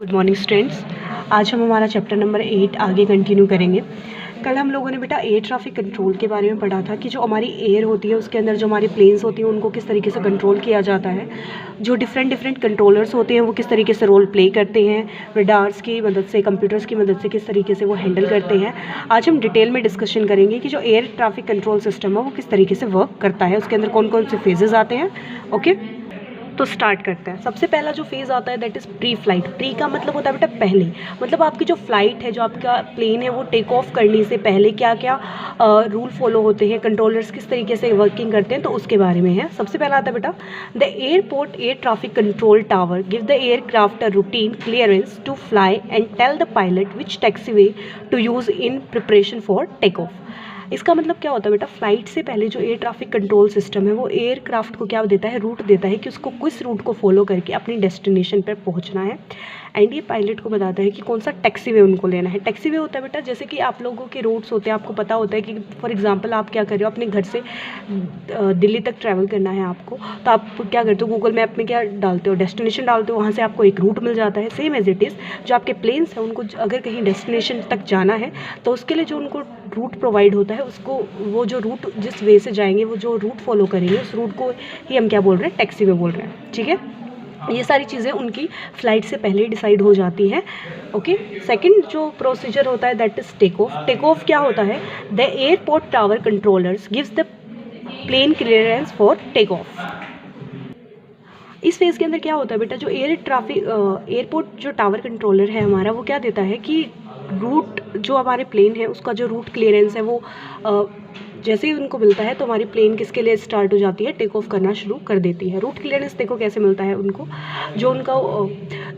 Good morning students. आज हम हमारा चैप्टर नंबर 8 आगे कंटिन्यू करेंगे। कल हम लोगों ने बेटा एयर ट्रैफिक कंट्रोल के बारे में पढ़ा था कि जो हमारी एयर होती है उसके अंदर जो हमारी प्लेन्स होती हैं उनको किस तरीके से कंट्रोल किया जाता है, जो डिफरेंट कंट्रोलर्स होते हैं वो किस तरीके से रोल प्ले करते हैं, रडार्स की मदद से, कंप्यूटर्स की मदद से किस तरीके से वो हैंडल करते हैं। आज हम डिटेल में डिस्कशन करेंगे कि जो एयर ट्रैफिक कंट्रोल सिस्टम है वो किस तरीके से वर्क करता है, उसके अंदर कौन कौन से फेजेस आते हैं। ओके, तो स्टार्ट करते हैं। सबसे पहला जो फेज़ आता है that is pre flight. Pre का मतलब होता है बेटा पहले, मतलब आपकी जो फ्लाइट है, जो आपका प्लेन है वो टेक ऑफ करने से पहले क्या क्या रूल फॉलो होते हैं, कंट्रोलर्स किस तरीके से वर्किंग करते हैं, तो उसके बारे में है। सबसे पहला आता है बेटा the airport air traffic control tower give the aircraft a routine clearance to fly and tell the pilot which taxiway to use in preparation for take off. इसका मतलब क्या होता है बेटा, फ्लाइट से पहले जो एयर ट्रैफिक कंट्रोल सिस्टम है वो एयरक्राफ्ट को क्या देता है, रूट देता है कि उसको किस रूट को फॉलो करके अपनी डेस्टिनेशन पर पहुंचना है। एंड ये पायलट को बताता है कि कौन सा टैक्सी वे उनको लेना है। टैक्सी वे होता है बेटा जैसे कि आप लोगों के रूट्स होते हैं, आपको पता होता है कि फॉर एग्जांपल आप क्या कर रहे हो, अपने घर से दिल्ली तक ट्रैवल करना है आपको, तो आप क्या करते हो, गूगल मैप में क्या डालते हो, डेस्टिनेशन डालते हो, वहाँ से आपको एक रूट मिल जाता है। सेम एज इट इज़ जो आपके प्लेन्स हैं उनको अगर कहीं डेस्टिनेशन तक जाना है तो उसके लिए जो उनको रूट प्रोवाइड होता है, उसको वो जो रूट जिस वे से जाएंगे, वो जो रूट फॉलो करेंगे, उस रूट को ही हम क्या बोल रहे हैं, टैक्सी वे बोल रहे हैं। ठीक है, ये सारी चीज़ें उनकी फ़्लाइट से पहले ही डिसाइड हो जाती हैं। ओके, सेकंड जो प्रोसीजर होता है that is take off. Take off क्या होता है, the airport tower controllers gives the plane clearance for take off. इस फेज़ के अंदर क्या होता है बेटा, जो एयरपोर्ट जो टावर कंट्रोलर है हमारा, वो क्या देता है कि रूट जो हमारे प्लेन है उसका जो रूट क्लियरेंस है वो जैसे ही उनको मिलता है तो हमारी प्लेन किसके लिए स्टार्ट हो जाती है, टेक ऑफ करना शुरू कर देती है। रूट क्लियरेंस देखो कैसे मिलता है उनको, जो उनका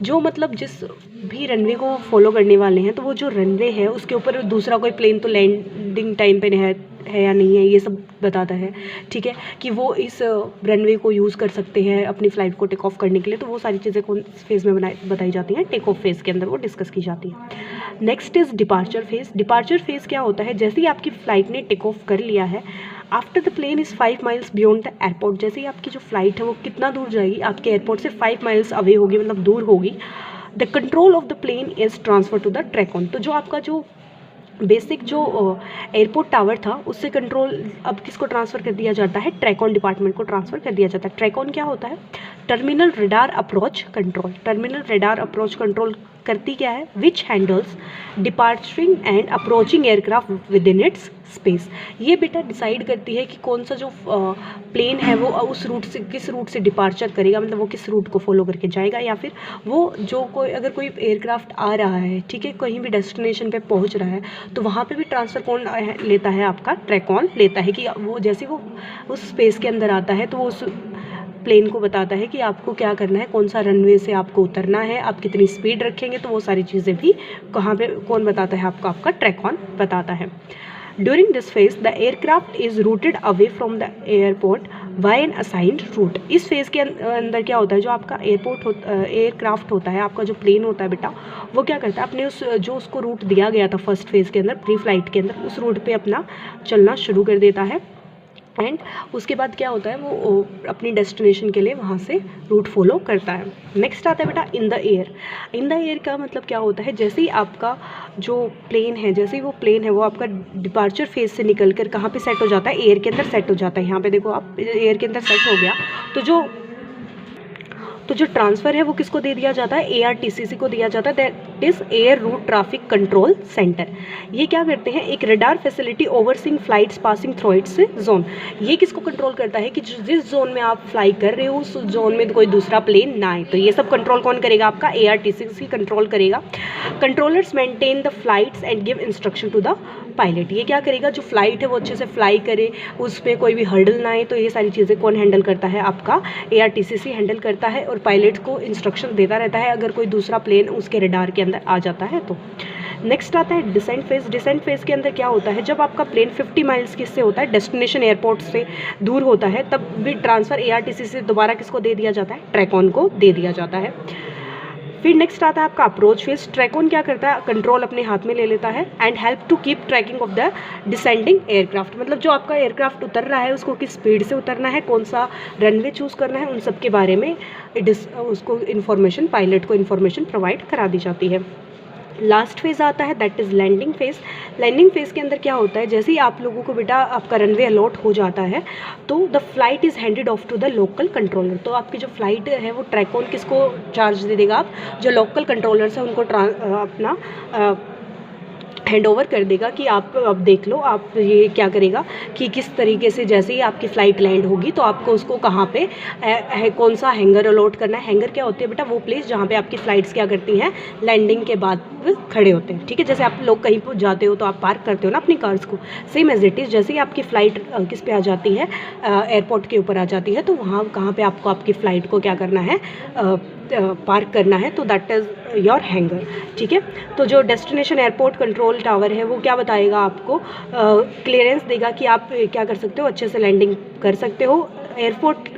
जो मतलब जिस भी रनवे को फॉलो करने वाले हैं, तो वो जो रनवे है उसके ऊपर दूसरा कोई प्लेन तो लैंडिंग टाइम पे है या नहीं है, ये सब बताता है। ठीक है, कि वो इस रनवे को यूज़ कर सकते हैं अपनी फ़्लाइट को टेक ऑफ करने के लिए, तो वो सारी चीज़ें कौन फेज़ में बताई जाती हैं, टेक ऑफ फेज़ के अंदर वो डिस्कस की जाती है। Next is departure phase. Departure phase क्या होता है, जैसे ही आपकी फ़्लाइट ने टेक ऑफ कर लिया है, after the plane is 5 miles beyond the airport, जैसे ही आपकी जो फ्लाइट है वो कितना दूर जाएगी, आपके एयरपोर्ट से 5 माइल्स अवे होगी, मतलब दूर होगी, the control of the plane is transfer to the TRACON. तो जो आपका जो बेसिक जो एयरपोर्ट टावर था उससे कंट्रोल अब किसको ट्रांसफ़र कर दिया जाता है, ट्रैकॉन डिपार्टमेंट को ट्रांसफ़र कर दिया जाता है। ट्रैकॉन क्या होता है, terminal radar approach control. Terminal radar approach control करती क्या है, which handles departuring and approaching aircraft within its space. ये बेटा डिसाइड करती है कि कौन सा जो प्लेन है वो उस रूट से किस रूट से डिपार्चर करेगा, मतलब वो किस रूट को फॉलो करके जाएगा, या फिर वो जो कोई अगर कोई एयरक्राफ्ट आ रहा है, ठीक है, कहीं भी डेस्टिनेशन पे पहुंच रहा है, तो वहाँ पे भी ट्रांसफ़र कौन लेता है, आपका ट्रैकॉन लेता है। कि वो जैसे वो उस स्पेस के अंदर आता है तो वो उस प्लेन को बताता है कि आपको क्या करना है, कौन सा रनवे से आपको उतरना है, आप कितनी स्पीड रखेंगे, तो वो सारी चीज़ें भी कहाँ पे कौन बताता है आपको, आपका ट्रैकॉन बताता है। During this phase, the aircraft is routed away from the airport by an assigned route. इस फेज़ के अंदर क्या होता है, जो आपका एयरक्राफ्ट होता है, आपका जो प्लेन होता है बेटा, वो क्या करता है, अपने उस जो उसको रूट दिया गया था फर्स्ट फेज़ के अंदर, प्री फ्लाइट के अंदर, उस रूट पे अपना चलना शुरू कर देता है। एंड उसके बाद क्या होता है, वो अपनी डेस्टिनेशन के लिए वहाँ से रूट फॉलो करता है। नेक्स्ट आता है बेटा in the air. In the air का मतलब क्या होता है, जैसे ही आपका जो प्लेन है, जैसे ही वो प्लेन है वो आपका डिपार्चर फेज से निकल कर कहाँ पे सेट हो जाता है, एयर के अंदर सेट हो जाता है। यहाँ पे देखो आप, एयर के अंदर सेट हो गया, तो जो ट्रांसफ़र है वो किसको दे दिया जाता है, ARTCC को दिया जाता है, that is air root traffic control centre. ये क्या करते हैं, एक radar facility overseeing flights passing through it's zone. ये किसको कंट्रोल करता है कि जिस जोन में आप फ्लाई कर रहे हो उस जोन में कोई दूसरा प्लेन ना आए, तो ये सब कंट्रोल कौन करेगा, आपका ARTCC कंट्रोल करेगा। Controllers maintain the flights and give instruction to the pilot. ये क्या करेगा, जो फ्लाइट है वो अच्छे से फ्लाई करे, उसमें कोई भी हर्डल ना आए, तो ये सारी चीज़ें कौन हैंडल करता है, आपका ARTCC हैंडल करता है, और पायलट को इंस्ट्रक्शन देता रहता है अगर कोई दूसरा प्लेन उसके रडार के अंदर आ जाता है तो। नेक्स्ट आता है डिसेंट फेज़। डिसेंट फेज़ के अंदर क्या होता है, जब आपका प्लेन 50 माइल्स किससे होता है, डेस्टिनेशन एयरपोर्ट से दूर होता है, तब भी ट्रांसफ़र ARTCC से दोबारा किसको दे दिया जाता है, ट्रैकॉन को दे दिया जाता है। फिर नेक्स्ट आता है आपका अप्रोच फेज। ट्रैकोन क्या करता है, कंट्रोल अपने हाथ में ले लेता है and help to keep tracking of the descending aircraft. मतलब जो आपका एयरक्राफ्ट उतर रहा है उसको किस स्पीड से उतरना है, कौन सा रनवे चूज़ करना है, उन सब के बारे में उसको इन्फॉर्मेशन, पायलट को इन्फॉर्मेशन प्रोवाइड करा दी जाती है। लास्ट फेज़ आता है that is landing phase. Landing phase के अंदर क्या होता है, जैसे ही आप लोगों को बेटा आपका रनवे अलॉट हो जाता है तो the flight is handed off to the local controller. तो आपकी जो फ्लाइट है वो ट्रैकोन किसको चार्ज दे देगा, आप जो लोकल कंट्रोलर्स हैं उनको अपना हैंड ओवर कर देगा कि आप अब देख लो, आप ये क्या करेगा कि किस तरीके से जैसे ही आपकी फ़्लाइट लैंड होगी तो आपको उसको कहाँ पे कौन सा हैंगर अलॉट करना है। हैंगर क्या होती है बेटा, वो प्लेस जहाँ पे आपकी फ़्लाइट्स क्या करती हैं, लैंडिंग के बाद खड़े होते हैं। ठीक है, जैसे आप लोग कहीं पर जाते हो तो आप पार्क करते हो ना अपनी कार्स को, सेम एज इट इज़ जैसे ही आपकी फ़्लाइट किस पे आ जाती है, एयरपोर्ट के ऊपर आ जाती है, तो वहाँ कहाँ पर आपको आपकी फ़्लाइट को क्या करना है, पार्क करना है, तो दैट इज़ योर हैंगर। ठीक है, तो जो डेस्टिनेशन एयरपोर्ट कंट्रोल टावर है वो क्या बताएगा आपको, क्लियरेंस देगा कि आप क्या कर सकते हो, अच्छे से लैंडिंग कर सकते हो। Airport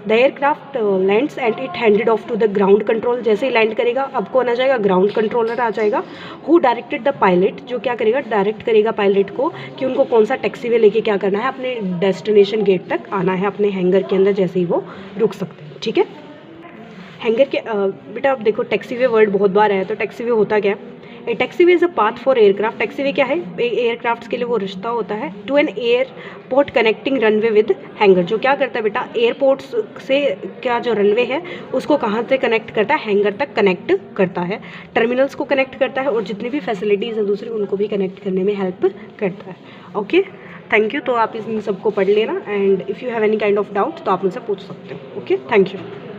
the aircraft lands and it handed off to the ground control. जैसे ही लैंड करेगा अब कौन आ जाएगा, ग्राउंड कंट्रोलर आ जाएगा। हु डायरेक्टेड द पायलट, जो क्या करेगा, डायरेक्ट करेगा पायलट को कि उनको कौन सा टैक्सीवे लेके क्या करना है, अपने डेस्टिनेशन गेट तक आना है, अपने हैंगर के अंदर जैसे ही वो रुक सकते हैं। ठीक है, हैंगर के बेटा अब देखो टैक्सीवे वर्ड बहुत बार आया, तो टैक्सीवे होता क्या है, a taxiway is a path for aircraft. Taxiway क्या है, एयरक्राफ्ट्स के लिए वो रास्ता होता है to an airport connecting runway with hangar. जो क्या करता है बेटा, एयरपोर्ट्स से क्या जो रनवे है उसको कहाँ से कनेक्ट करता है, हैंगर तक कनेक्ट करता है, टर्मिनल्स को कनेक्ट करता है और जितनी भी फैसिलिटीज़ हैं दूसरी उनको भी कनेक्ट करने में हेल्प करता है। Okay, thank you. तो आप इन सबको पढ़ लेना and if you have any kind of doubt तो आप मुझसे पूछ सकते हो। Okay, thank you.